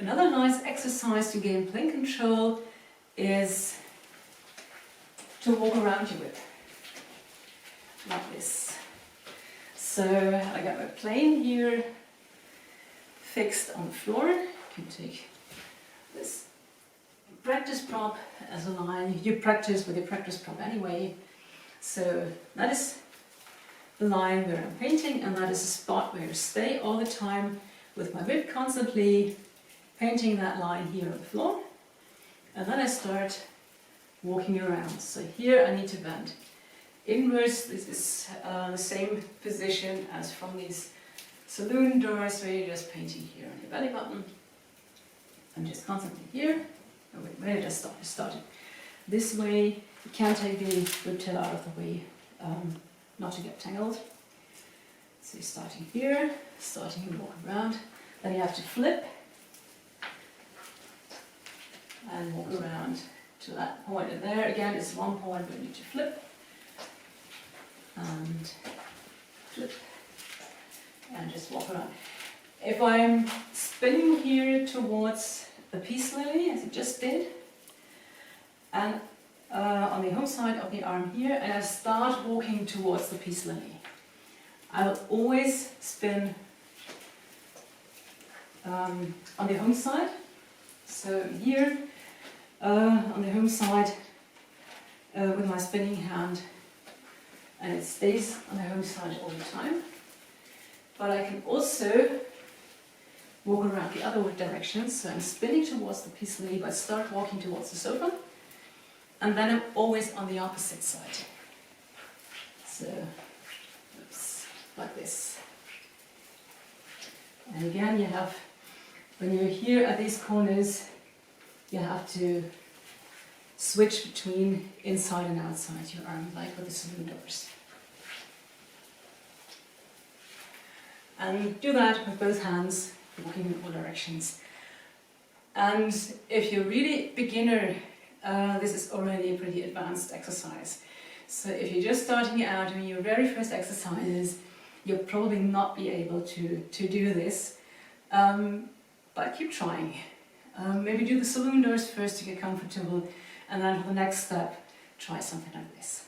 Another nice exercise to gain plane control is to walk around your whip, like this. So I got my plane here fixed on the floor. You can take this practice prop as a line. You practice with your practice prop anyway. So that is the line where I'm painting, and that is a spot where I stay all the time with my whip constantly painting that line here on the floor. And then I start walking around. So here I need to bend inwards. This is the same position as from these saloon doors where you're just painting here on your belly button. I'm just constantly here. Oh wait, where did I start? I started this way. You can take the whip tail out of the way, not to get tangled. So you're starting here, starting and walk around. Then you have to flip and walk around to that point. And there again is one point where you need to flip and flip and just walk around. If I'm spinning here towards the peace lily, as I just did, and on the home side of the arm here, and I start walking towards the peace lily, I will always spin on the home side. So here on the home side with my spinning hand, and it stays on the home side all the time. But I can also walk around the other direction. So I'm spinning towards the peace lily, but start walking towards the sofa, and then I'm always on the opposite side. So, oops, like this. And again, you have, when you're here at these corners, you have to switch between inside and outside your arm, like with the saloon doors. And do that with both hands, walking in all directions. And if you're really beginner, this is already a pretty advanced exercise. So if you're just starting out doing your very first exercises, you'll probably not be able to do this. But keep trying. Maybe do the saloon doors first to get comfortable, and then for the next step, try something like this.